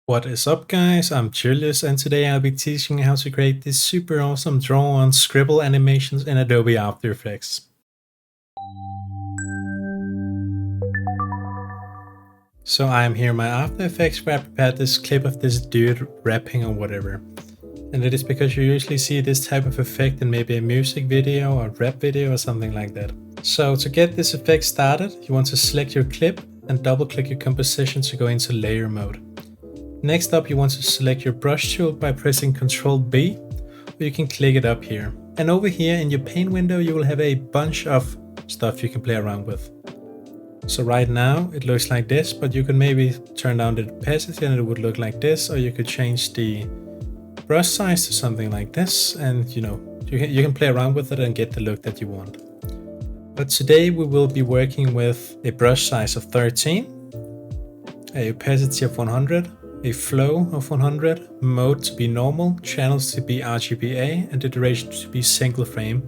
What is up, guys? I'm Julius, and today I'll be teaching you how to create this super awesome draw-on scribble animations in Adobe After Effects. So I'm here in my After Effects where I prepared this clip of this dude rapping or whatever. And it is because you usually see this type of effect in maybe a music video or rap video or something like that. So to get this effect started, you want to select your clip and double-click your composition to go into layer mode. Next up, you want to select your brush tool by pressing Ctrl B, or you can click it up here. And over here in your paint window, you will have a bunch of stuff you can play around with. So right now it looks like this, but you can maybe turn down the opacity and it would look like this, or you could change the brush size to something like this, and you can play around with it and get the look that you want. But today we will be working with a brush size of 13, a opacity of 100, a flow of 100, mode to be normal, channels to be RGBA, and the duration to be single frame.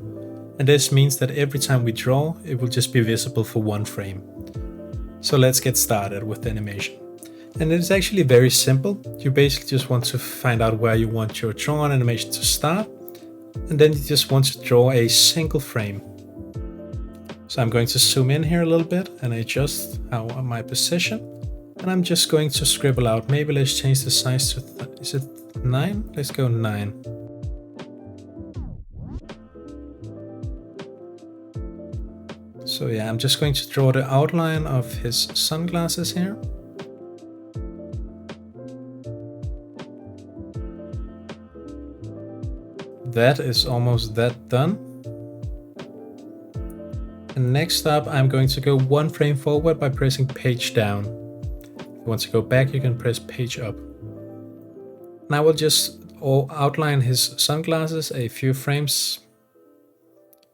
And this means that every time we draw, it will just be visible for one frame. So let's get started with the animation. And it's actually very simple. You basically just want to find out where you want your drawn animation to start, and then you just want to draw a single frame. So I'm going to zoom in here a little bit and adjust my position. And I'm just going to scribble out. Maybe let's change the size to, is it 9? Let's go 9. So yeah, I'm just going to draw the outline of his sunglasses here. That is almost that done. And next up, I'm going to go one frame forward by pressing page down. If you want to go back, you can press page up. Now we'll just outline his sunglasses a few frames.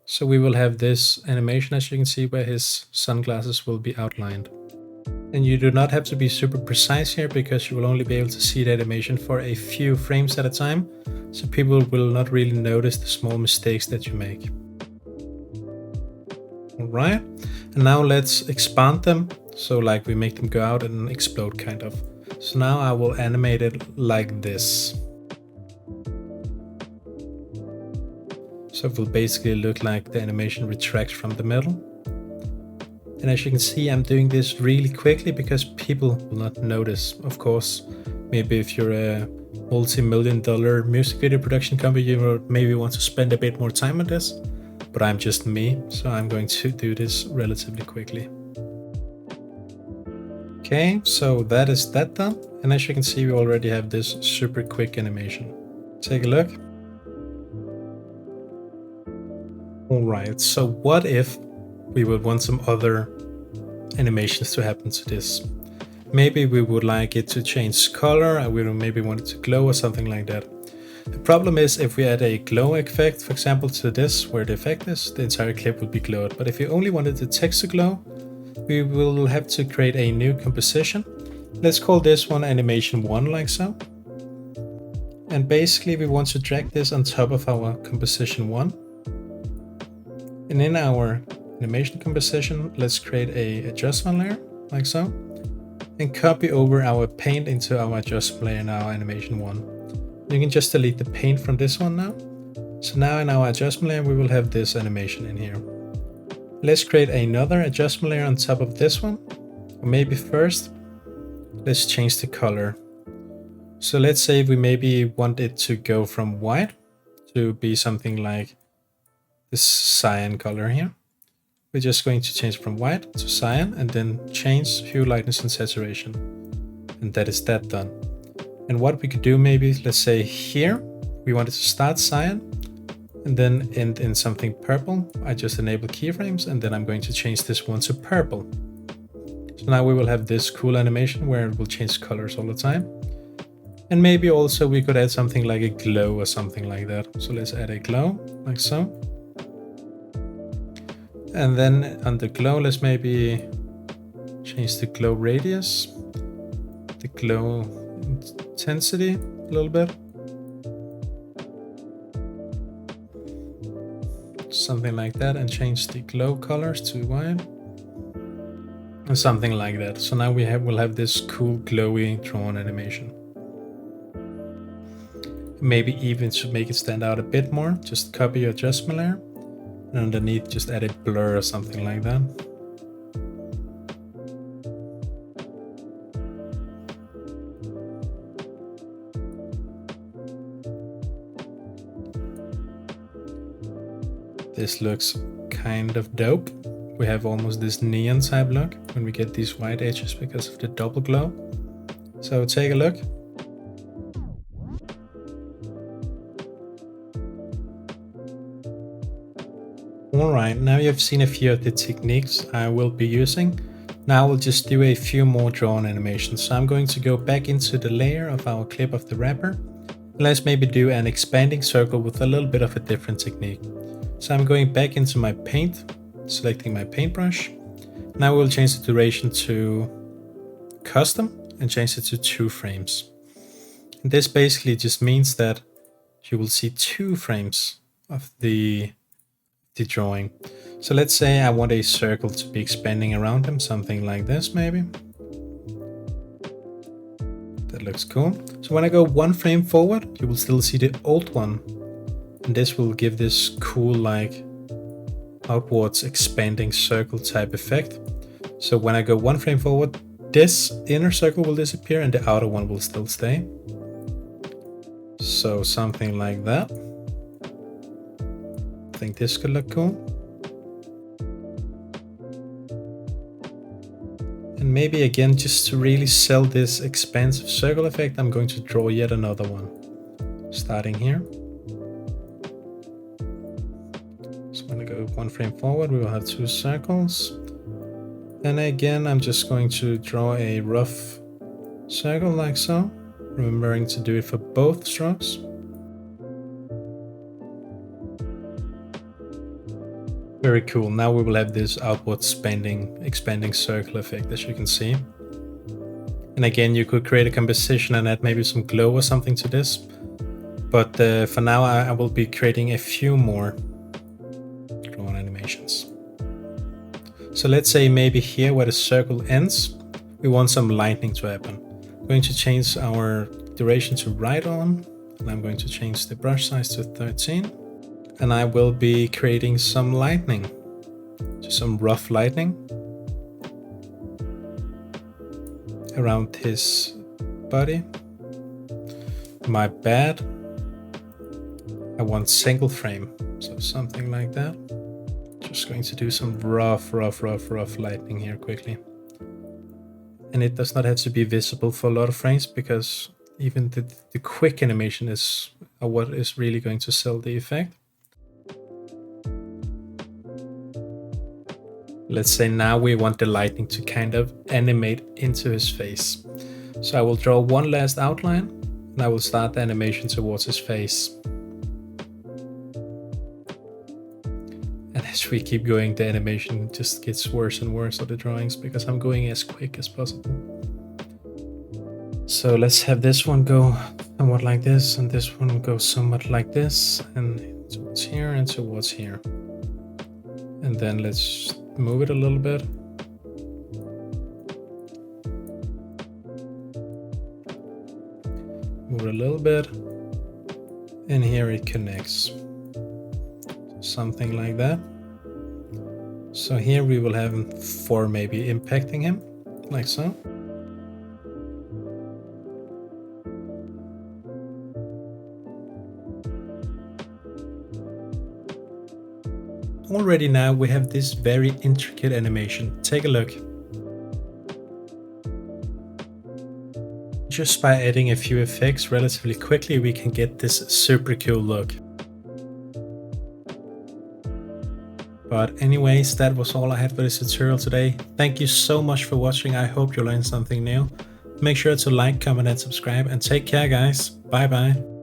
So we will have this animation, as you can see, where his sunglasses will be outlined. And you do not have to be super precise here, because you will only be able to see the animation for a few frames at a time. So people will not really notice the small mistakes that you make. Alright, and now let's expand them. So like we make them go out and explode kind of. So now I will animate it like this. So it will basically look like the animation retracts from the middle. And as you can see, I'm doing this really quickly because people will not notice. Of course, maybe if you're a multi-million-dollar music video production company, you maybe want to spend a bit more time on this. But I'm just me, so I'm going to do this relatively quickly. Okay, so that is that done. And as you can see, we already have this super quick animation. Take a look. Alright, so what if we would want some other animations to happen to this? Maybe we would like it to change color, or we maybe want it to glow or something like that. The problem is if we add a glow effect, for example, to this, where the effect is, the entire clip will be glowed. But if you only wanted the text to glow, we will have to create a new composition. Let's call this one animation 1, like so. And basically we want to drag this on top of our composition 1. And in our animation composition, let's create a adjustment layer, like so. And copy over our paint into our adjustment layer in our animation 1. You can just delete the paint from this one now. So now in our adjustment layer, we will have this animation in here. Let's create another adjustment layer on top of this one. Or maybe first, let's change the color. So let's say we maybe want it to go from white to be something like this cyan color here. We're just going to change from white to cyan and then change hue, lightness, and saturation. And that is that done. And what we could do, maybe, let's say here, we wanted to start cyan and then end in something purple. I just enable keyframes, and then I'm going to change this one to purple. So now we will have this cool animation where it will change colors all the time. And maybe also we could add something like a glow or something like that. So let's add a glow, like so. And then on the glow, let's maybe change the glow radius, the glow intensity a little bit. Something like that, and change the glow colors to white. And something like that. So now we'll have this cool glowy drawn animation. Maybe even to make it stand out a bit more, just copy your adjustment layer, and underneath just add a blur or something like that. This looks kind of dope. We have almost this neon type look when we get these white edges because of the double glow. So take a look. Alright, now you've seen a few of the techniques I will be using. Now we'll just do a few more drawn animations. So I'm going to go back into the layer of our clip of the wrapper. Let's maybe do an expanding circle with a little bit of a different technique. So I'm going back into my paint, selecting my paintbrush. Now we'll change the duration to custom and change it to 2 frames. And this basically just means that you will see 2 frames of the drawing. So let's say I want a circle to be expanding around him, something like this maybe. That looks cool. So when I go 1 frame forward, you will still see the old one. And this will give this cool like outwards expanding circle type effect. So when I go 1 frame forward, this inner circle will disappear and the outer one will still stay. So something like that. I think this could look cool. And maybe again, just to really sell this expansive circle effect, I'm going to draw yet another one. Starting here. So when I go 1 frame forward, we will have 2 circles. And again, I'm just going to draw a rough circle like so, remembering to do it for both strokes. Very cool. Now we will have this outward expanding circle effect, as you can see. And again, you could create a composition and add maybe some glow or something to this. But for now, I will be creating a few more drawn animations. So let's say maybe here where the circle ends, we want some lightning to happen. I'm going to change our duration to right on, and I'm going to change the brush size to 13. And I will be creating some lightning, just some rough lightning around his body. My bad. I want single frame, so something like that. Just going to do some rough lightning here quickly. And it does not have to be visible for a lot of frames, because even the quick animation is what is really going to sell the effect. Let's say now we want the lightning to kind of animate into his face. So I will draw one last outline and I will start the animation towards his face. And as we keep going, the animation just gets worse and worse of the drawings because I'm going as quick as possible. So let's have this one go somewhat like this, and this one will go somewhat like this, and towards here and towards here. And then let's move it a little bit. Move it a little bit. And here it connects. Something like that. So here we will have 4 maybe impacting him, like so. Already now we have this very intricate animation. Take a look. Just by adding a few effects relatively quickly, we can get this super cool look. But anyways, that was all I had for this tutorial today. Thank you so much for watching. I hope you learned something new. Make sure to like, comment and subscribe, and take care guys. Bye bye.